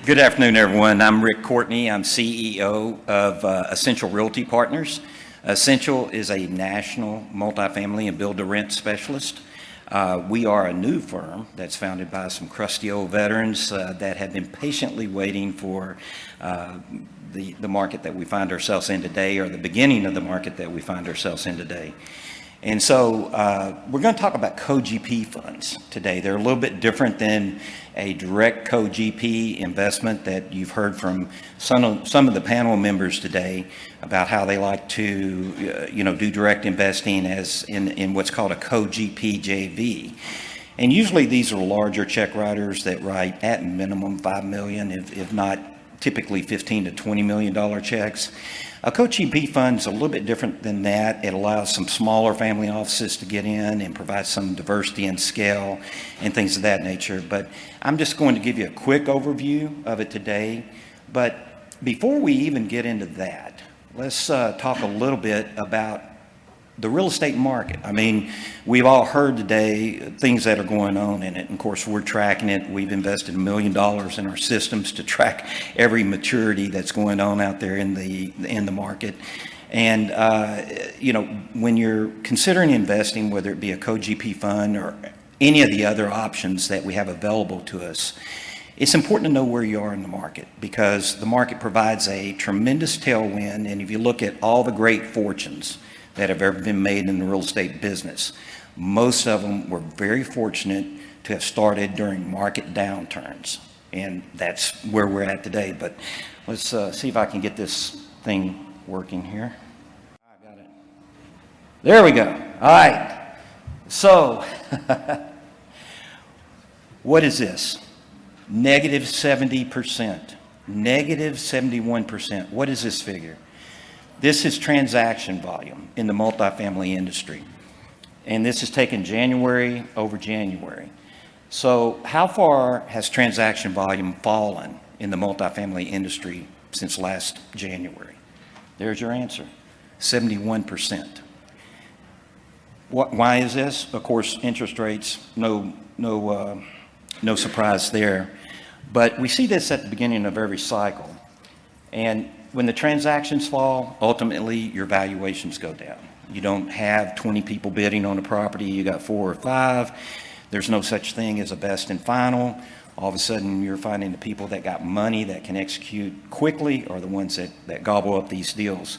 Good afternoon, everyone. I'm Rick Courtney. I'm CEO of Essential Realty Partners. Essential is a national multifamily and build-to-rent specialist. We are a new firm that's founded by some crusty old veterans that have been patiently waiting for the market that we find ourselves in today, or the beginning of the market that we find ourselves in today. And so we're going to talk about co-GP funds today. They're a little bit different than a direct co-GP investment that you've heard from some of the panel members today about how they like to do direct investing as in what's called a co-GP JV. And usually these are larger check writers that write at minimum $5 million, if not typically $15 to $20 million checks. A co-GP fund is a little bit different than that. It allows some smaller family offices to get in and provide some diversity and scale and things of that nature. But I'm just going to give you a quick overview of it today. But before we even get into that, let's talk a little bit about the real estate market. I mean, we've all heard today things that are going on in it. And of course, we're tracking it. We've invested $1 million in our systems to track every maturity that's going on out there in the market. And when you're considering investing, whether it be a co-GP fund or any of the other options that we have available to us, it's important to know where you are in the market, because the market provides a tremendous tailwind. And if you look at all the great fortunes that have ever been made in the real estate business, most of them were very fortunate to have started during market downturns, and that's where we're at today. But let's see if I can get this thing working here. I got it. There we go. All right. So what is this? Negative 70%, negative 71%. What is this figure? This is transaction volume in the multifamily industry. And this is taken January over January. So how far has transaction volume fallen in the multifamily industry since last January? There's your answer, 71%. Why is this? Of course, interest rates, no surprise there. But we see this at the beginning of every cycle. And when the transactions fall, ultimately your valuations go down. You don't have 20 people bidding on a property, you got 4 or 5. There's no such thing as a best and final. All of a sudden you're finding the people that got money that can execute quickly are the ones that gobble up these deals.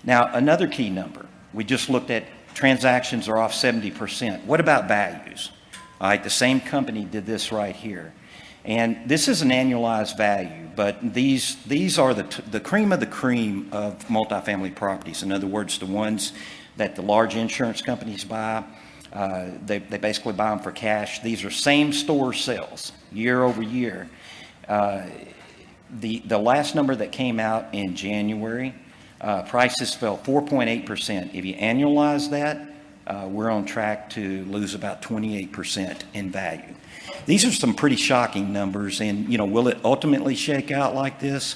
Now, another key number, we just looked at transactions are off 70%. What about values? All right, the same company did this right here. And this is an annualized value, but these are the cream of the cream of multifamily properties. In other words, the ones that the large insurance companies buy, they basically buy them for cash. These are same store sales year over year. The last number that came out in January, prices fell 4.8%. If you annualize that, we're on track to lose about 28% in value. These are some pretty shocking numbers, and will it ultimately shake out like this?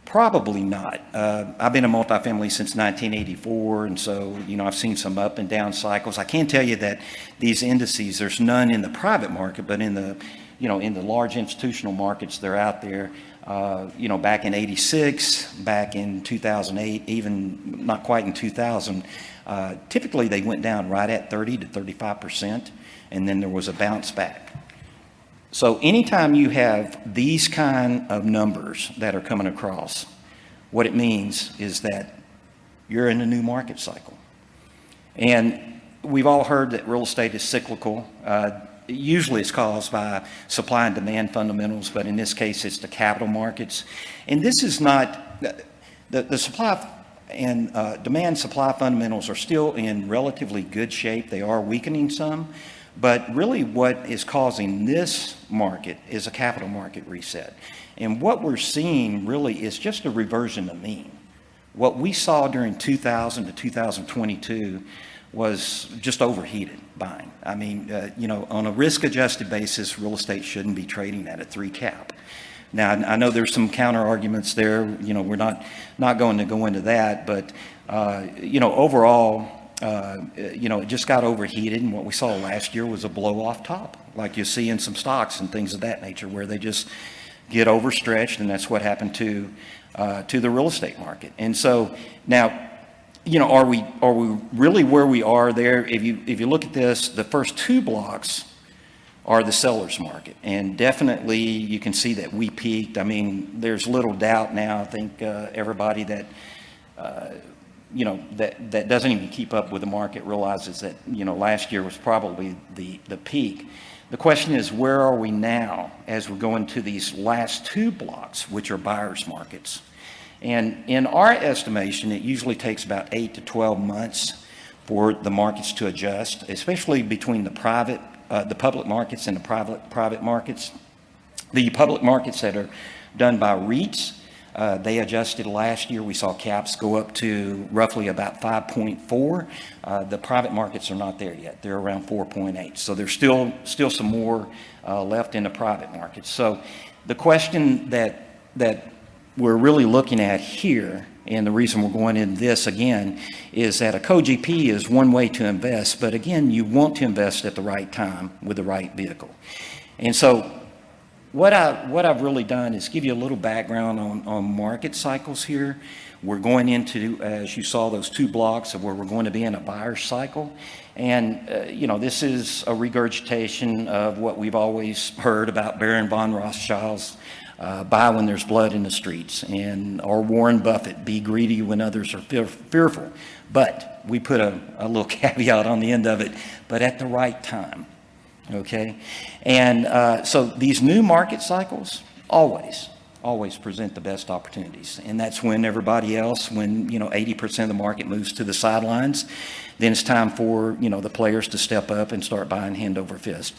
Probably not. I've been in multifamily since 1984, and so I've seen some up and down cycles. I can tell you that these indices, there's none in the private market, but in the large institutional markets, they're out there. Back in '86, back in 2008, even not quite in 2000. Typically, they went down right at 30 to 35%, and then there was a bounce back. So anytime you have these kind of numbers that are coming across, what it means is that you're in a new market cycle. And we've all heard that real estate is cyclical. Usually it's caused by supply and demand fundamentals, but in this case it's the capital markets. And this is not, the supply and demand supply fundamentals are still in relatively good shape. They are weakening some. But really what is causing this market is a capital market reset. And what we're seeing really is just a reversion to mean. What we saw during 2000 to 2022 was just overheated buying. I mean, on a risk-adjusted basis, real estate shouldn't be trading at a 3 cap. Now, I know there's some counter arguments there. We're not going to go into that, but overall, it just got overheated, and what we saw last year was a blow off top, like you see in some stocks and things of that nature, where they just get overstretched, and that's what happened to the real estate market. And so now, are we really where we are there? If you look at this, the first two blocks are the seller's market, and definitely you can see that we peaked. I mean, there's little doubt now. I think everybody that that doesn't even keep up with the market realizes that last year was probably the peak. The question is, where are we now as we go into these last two blocks, which are buyers markets? And in our estimation, it usually takes about 8 to 12 months for the markets to adjust, especially between the public markets and the private markets. The public markets that are done by REITs, they adjusted last year. We saw caps go up to roughly about 5.4. The private markets are not there yet. They're around 4.8. So there's still some more left in the private markets. So the question that we're really looking at here, and the reason we're going in this again, is that a co-GP is one way to invest, but again, you want to invest at the right time with the right vehicle. And so what I've really done is give you a little background on market cycles here. We're going into, as you saw, those two blocks of where we're going to be in a buyer's cycle. And, this is a regurgitation of what we've always heard about Baron von Rothschild's buy when there's blood in the streets, or Warren Buffett, be greedy when others are fearful. But we put a little caveat on the end of it, but at the right time, okay? And so these new market cycles always present the best opportunities. And that's when everybody else, when 80% of the market moves to the sidelines, then it's time for the players to step up and start buying hand over fist.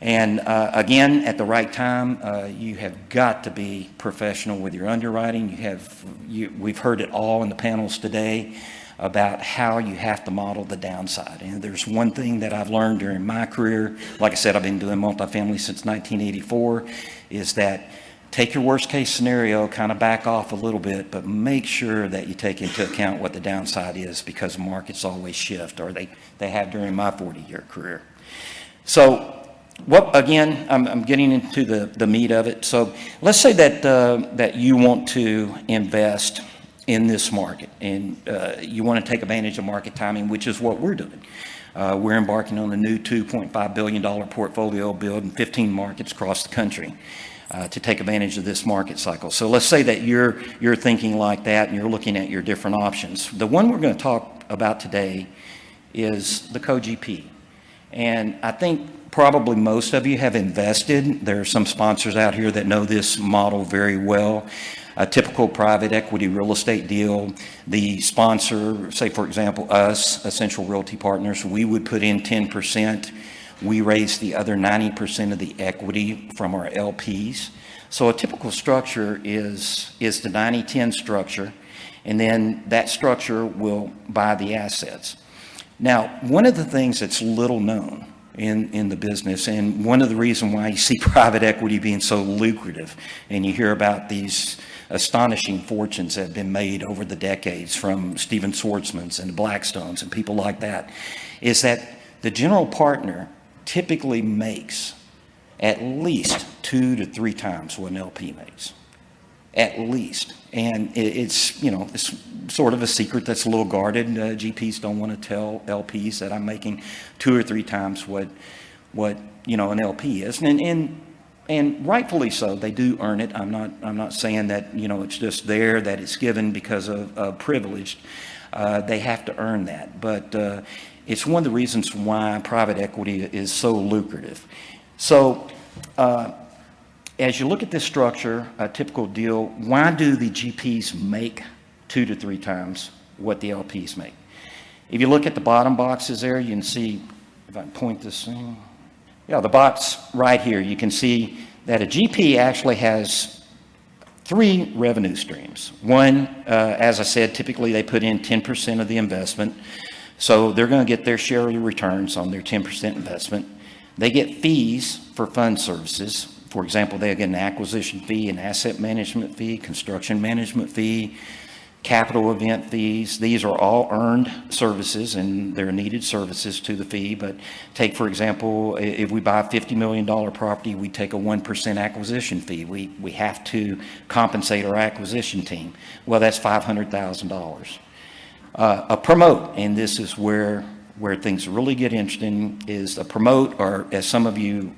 And again, at the right time, you have got to be professional with your underwriting. We've heard it all in the panels today about how you have to model the downside. And there's one thing that I've learned during my career, like I said, I've been doing multifamily since 1984, is that take your worst case scenario, kind of back off a little bit, but make sure that you take into account what the downside is, because markets always shift, or they have during my 40-year career. So again, I'm getting into the meat of it. So let's say that you want to invest in this market, and you want to take advantage of market timing, which is what we're doing. We're embarking on a new $2.5 billion portfolio build in 15 markets across the country to take advantage of this market cycle. So let's say that you're thinking like that, and you're looking at your different options. The one we're going to talk about today is the co-GP. And I think probably most of you have invested. There are some sponsors out here that know this model very well. A typical private equity real estate deal, the sponsor, say for example us, Essential Realty Partners, we would put in 10%. We raise the other 90% of the equity from our LPs. So a typical structure is the 90-10 structure, and then that structure will buy the assets. Now, one of the things that's little known in the business, and one of the reasons why you see private equity being so lucrative, and you hear about these astonishing fortunes that have been made over the decades from Stephen Schwarzmans and the Blackstones and people like that, is that the general partner typically makes at least 2 to 3 times what an LP makes. At least. And it's sort of a secret that's a little guarded. GPs don't want to tell LPs that I'm making 2 or 3 times what an LP is. And rightfully so, they do earn it. I'm not saying that it's just there, that it's given because of privilege. They have to earn that. But it's one of the reasons why private equity is so lucrative. So as you look at this structure, a typical deal, why do the GPs make 2 to 3 times what the LPs make? If you look at the bottom boxes there, you can see, if I point this thing, the box right here, you can see that a GP actually has 3 revenue streams. One, as I said, typically they put in 10% of the investment, so they're going to get their share of the returns on their 10% investment. They get fees for fund services. For example, they get an acquisition fee, an asset management fee, construction management fee, capital event fees. These are all earned services, and they're needed services to the fee. But take, for example, if we buy a $50 million property, we take a 1% acquisition fee. We have to compensate our acquisition team. Well, that's $500,000. A promote, and this is where things really get interesting, is a promote, or as some of you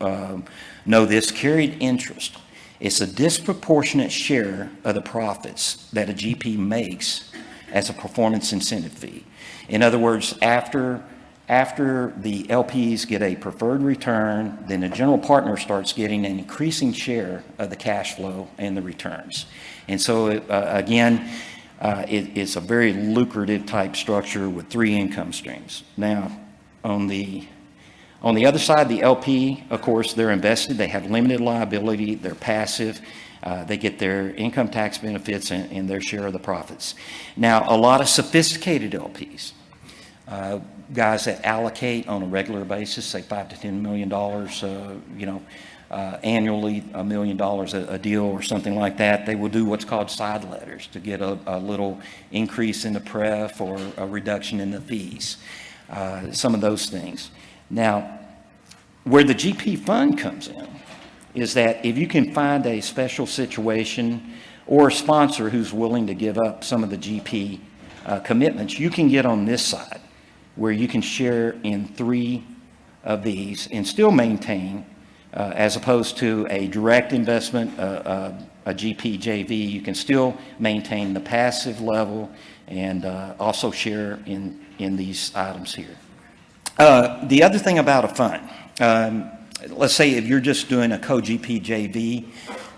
know this, carried interest. It's a disproportionate share of the profits that a GP makes as a performance incentive fee. In other words, after the LPs get a preferred return, then the general partner starts getting an increasing share of the cash flow and the returns. And so, it's a very lucrative type structure with 3 income streams. Now, on the other side, the LP, of course, they're invested. They have limited liability. They're passive. They get their income tax benefits and their share of the profits. Now, a lot of sophisticated LPs, guys that allocate on a regular basis, say $5 to $10 million, annually, $1 million a deal or something like that, they will do what's called side letters to get a little increase in the pref or a reduction in the fees, some of those things. Now, where the GP fund comes in is that if you can find a special situation or a sponsor who's willing to give up some of the GP commitments, you can get on this side where you can share in 3 of these and still maintain, as opposed to a direct investment, a GP JV, you can still maintain the passive level and also share in these items here. The other thing about a fund, let's say if you're just doing a co-GP JV,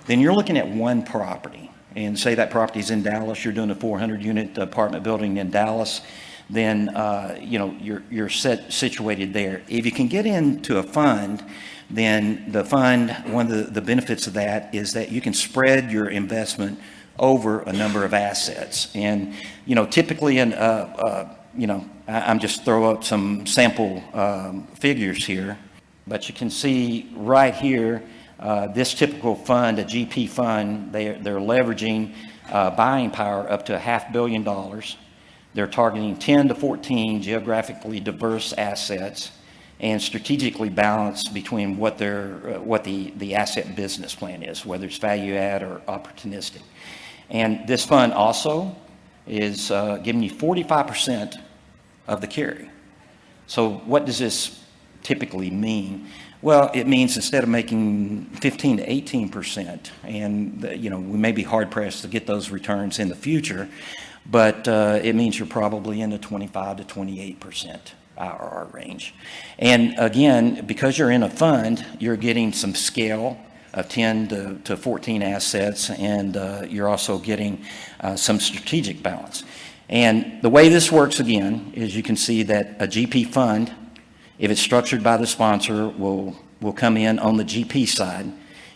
then you're looking at one property. And say that property is in Dallas, you're doing a 400-unit apartment building in Dallas, then you're situated there. If you can get into a fund, then the fund, one of the benefits of that is that you can spread your investment over a number of assets. And typically, I'm just throw up some sample figures here, but you can see right here, this typical fund, a GP fund, they're leveraging buying power up to $500 million. They're targeting 10 to 14 geographically diverse assets and strategically balanced between what the asset business plan is, whether it's value add or opportunistic. And this fund also is giving you 45% of the carry. So what does this typically mean? Well, it means instead of making 15 to 18%, and we may be hard pressed to get those returns in the future, but it means you're probably in the 25 to 28% IRR range. And again, because you're in a fund, you're getting some scale of 10 to 14 assets, and you're also getting some strategic balance. And the way this works, again, is you can see that a GP fund, if it's structured by the sponsor, will come in on the GP side,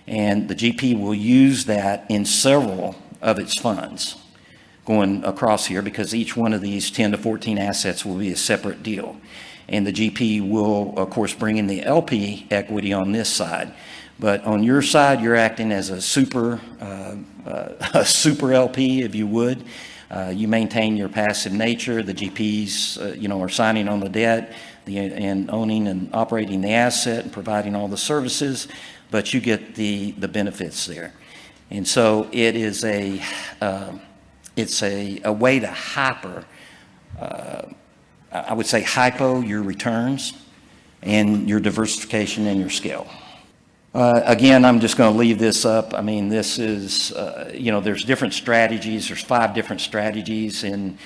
and the GP will use that in several of its funds going across here, because each one of these 10 to 14 assets will be a separate deal. And the GP will, of course, bring in the LP equity on this side. But on your side, you're acting as a super LP, if you would. You maintain your passive nature. The GPs, are signing on the debt and owning and operating the asset and providing all the services, but you get the benefits there. And so it is it's a way to I would say hypo your returns and your diversification and your scale. Again, I'm just going to leave this up. I mean, this is, there's different strategies. There's 5 different strategies in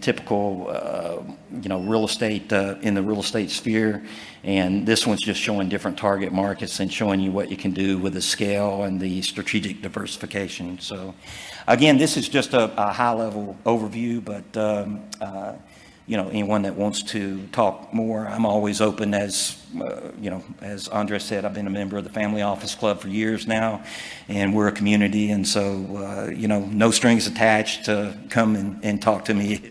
typical, real estate, in the real estate sphere. And this one's just showing different target markets and showing you what you can do with the scale and the strategic diversification. So, again, this is just a high-level overview, but anyone that wants to talk more, I'm always open. As as Andres said, I've been a member of the Family Office Club for years now, and we're a community, and so no strings attached to come and talk to me